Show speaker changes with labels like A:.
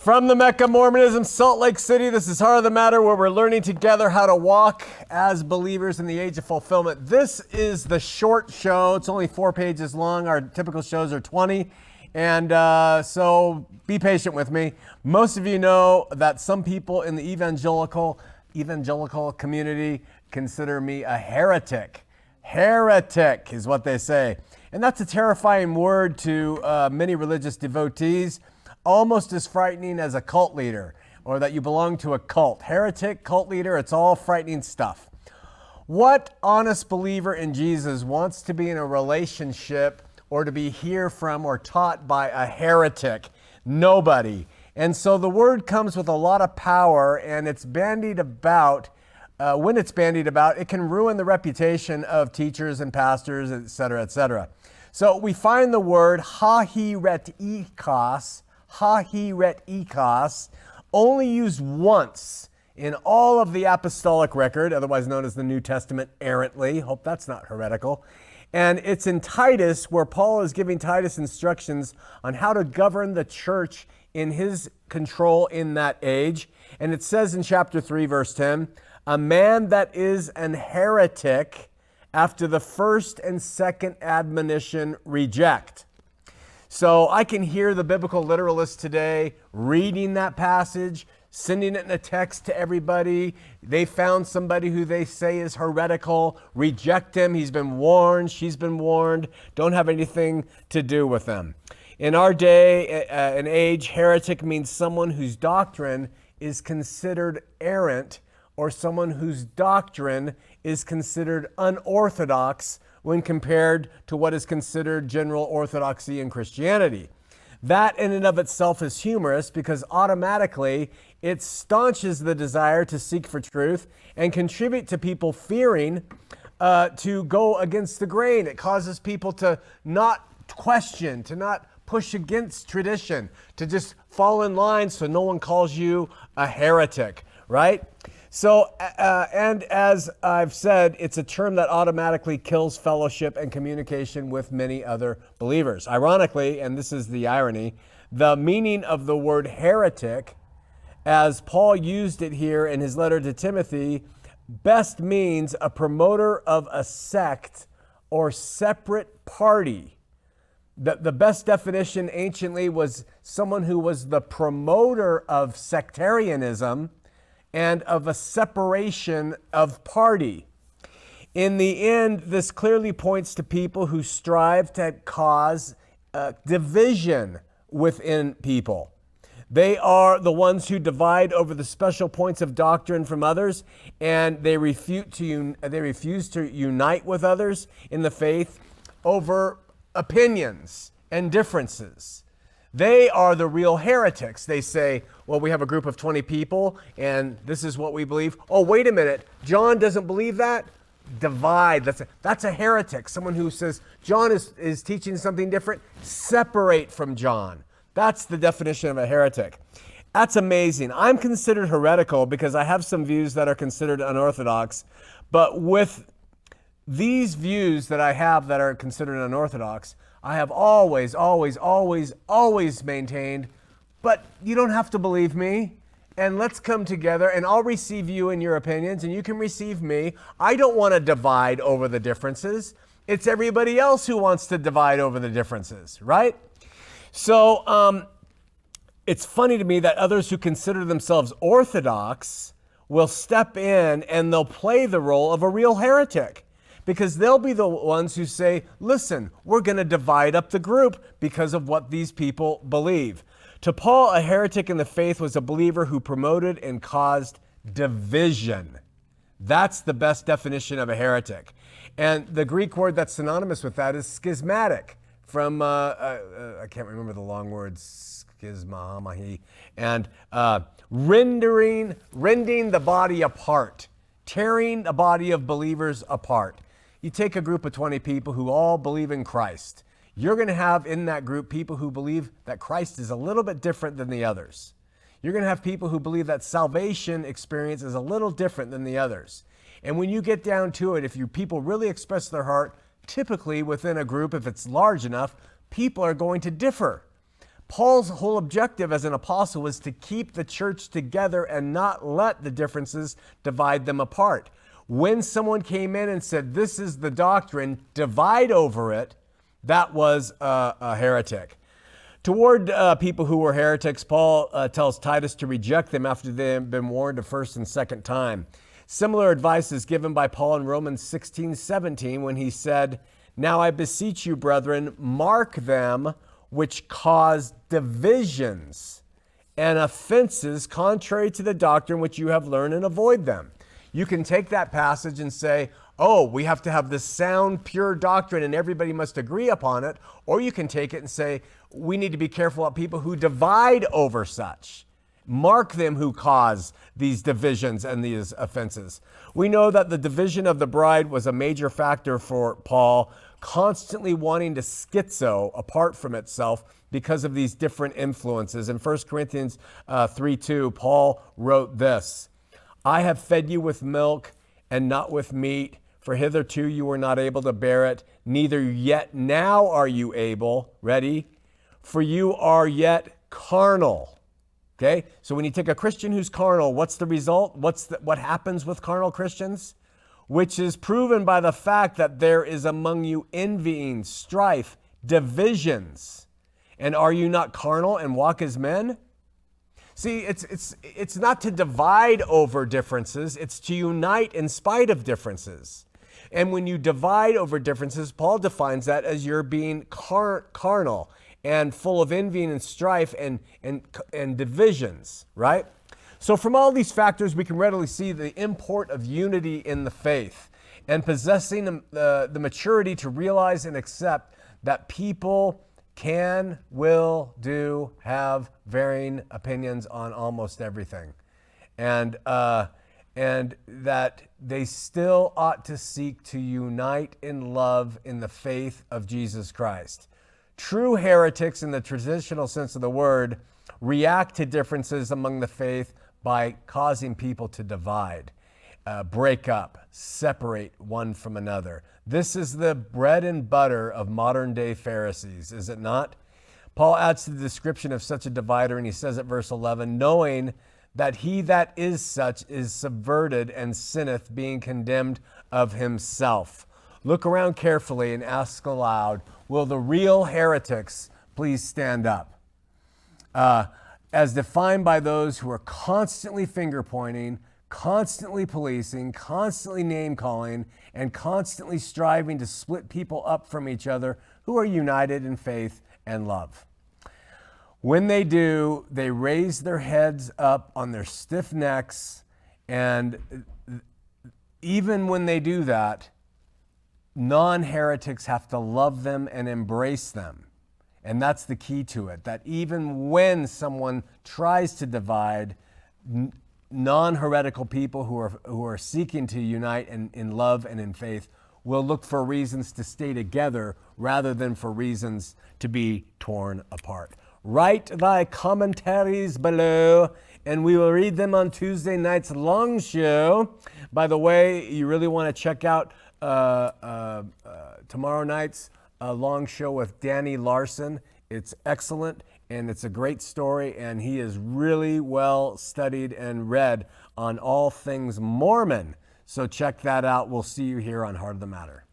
A: From the Mecca Mormonism, Salt Lake City, this is Heart of the Matter, where we're learning together how to walk as believers in the age of fulfillment. This is the short show. It's only 4 pages long. Our typical shows are 20. And so be patient with me. Most of you know that some people in the evangelical community consider me a heretic. Heretic is what they say. And that's a terrifying word to many religious devotees. Almost as frightening as a cult leader or that you belong to a cult. Heretic, cult leader, it's all frightening stuff. What honest believer in Jesus wants to be in a relationship or to be heard from or taught by a heretic? Nobody. And so the word comes with a lot of power, and it's bandied about. When it's bandied about, it can ruin the reputation of teachers and pastors, etc., etc. So we find the word hahiretikos, only used once in all of the apostolic record, otherwise known as the New Testament errantly. Hope that's not heretical. And it's in Titus, where Paul is giving Titus instructions on how to govern the church in his control in that age. And it says in chapter 3, verse 10, a man that is an heretic after the first and second admonition reject. So I can hear the biblical literalists today reading that passage, sending it in a text to everybody. They found somebody who they say is heretical. Reject him. He's been warned. She's been warned. Don't have anything to do with them. In our day and age, heretic means someone whose doctrine is considered errant or someone whose doctrine is considered unorthodox when compared to what is considered general orthodoxy in Christianity. That in and of itself is humorous because automatically it staunches the desire to seek for truth and contribute to people fearing to go against the grain. It causes people to not question, to not push against tradition, to just fall in line so no one calls you a heretic, right? So, and as I've said, it's a term that automatically kills fellowship and communication with many other believers. Ironically, and this is the irony, the meaning of the word heretic, as Paul used it here in his letter to Timothy, best means a promoter of a sect or separate party. The best definition anciently was someone who was the promoter of sectarianism and of a separation of party. In the end, this clearly points to people who strive to cause division within people. They are the ones who divide over the special points of doctrine from others, and they refuse to unite with others in the faith over opinions and differences. They are the real heretics. They say, well, we have a group of 20 people, and this is what we believe. Oh, wait a minute. John doesn't believe that? Divide. That's a heretic. Someone who says John is teaching something different. Separate from John. That's the definition of a heretic. That's amazing. I'm considered heretical because I have some views that are considered unorthodox, but with these views that I have that are considered unorthodox, I have always maintained, but you don't have to believe me, and let's come together, and I'll receive you and your opinions, and you can receive me. I don't want to divide over the differences. It's everybody else who wants to divide over the differences, right? So it's funny to me that others who consider themselves orthodox will step in and they'll play the role of a real heretic. Because they'll be the ones who say, listen, we're going to divide up the group because of what these people believe. To Paul, a heretic in the faith was a believer who promoted and caused division. That's the best definition of a heretic. And the Greek word that's synonymous with that is schismatic. From, I can't remember the long words, schisma, mahi, and rending the body apart, tearing a body of believers apart. You take a group of 20 people who all believe in Christ. You're going to have in that group people who believe that Christ is a little bit different than the others. You're going to have people who believe that salvation experience is a little different than the others. And when you get down to it, if people really express their heart, typically within a group, if it's large enough, people are going to differ. Paul's whole objective as an apostle was to keep the church together and not let the differences divide them apart. When someone came in and said, this is the doctrine, divide over it, that was a heretic. Toward people who were heretics, Paul tells Titus to reject them after they've been warned a first and second time. Similar advice is given by Paul in Romans 16:17 when he said, now I beseech you, brethren, mark them which cause divisions and offenses contrary to the doctrine which you have learned, and avoid them. You can take that passage and say, oh, we have to have this sound, pure doctrine and everybody must agree upon it. Or you can take it and say, we need to be careful of people who divide over such. Mark them who cause these divisions and these offenses. We know that the division of the bride was a major factor for Paul, constantly wanting to schizo apart from itself because of these different influences. In 1 Corinthians 3:2, Paul wrote this, I have fed you with milk and not with meat, for hitherto you were not able to bear it, neither yet now are you able, ready, for you are yet carnal. Okay, so when you take a Christian who's carnal, what's the result? What happens with carnal Christians? Which is proven by the fact that there is among you envying, strife, divisions. And are you not carnal and walk as men? See, it's not to divide over differences, it's to unite in spite of differences. And when you divide over differences, Paul defines that as you're being carnal and full of envying and strife and divisions, right? So from all these factors, we can readily see the import of unity in the faith and possessing the maturity to realize and accept that people can, will, do, have varying opinions on almost everything. And that they still ought to seek to unite in love in the faith of Jesus Christ. True heretics, in the traditional sense of the word, react to differences among the faith by causing people to divide, break up, separate one from another. This is the bread and butter of modern day Pharisees, is it not? Paul adds to the description of such a divider, and he says at verse 11, knowing that he that is such is subverted and sinneth, being condemned of himself. Look around carefully and ask aloud, will the real heretics please stand up? As defined by those who are constantly finger-pointing, constantly policing, constantly name-calling, and constantly striving to split people up from each other who are united in faith and love. When they do, they raise their heads up on their stiff necks, and even when they do that, non-heretics have to love them and embrace them. And that's the key to it, that even when someone tries to divide, non-heretical people who are seeking to unite in love and in faith will look for reasons to stay together rather than for reasons to be torn apart. Write thy commentaries below, and we will read them on Tuesday night's long show. By the way, you really want to check out tomorrow night's long show with Danny Larson. It's excellent, and it's a great story, and he is really well studied and read on all things Mormon. So check that out. We'll see you here on Heart of the Matter.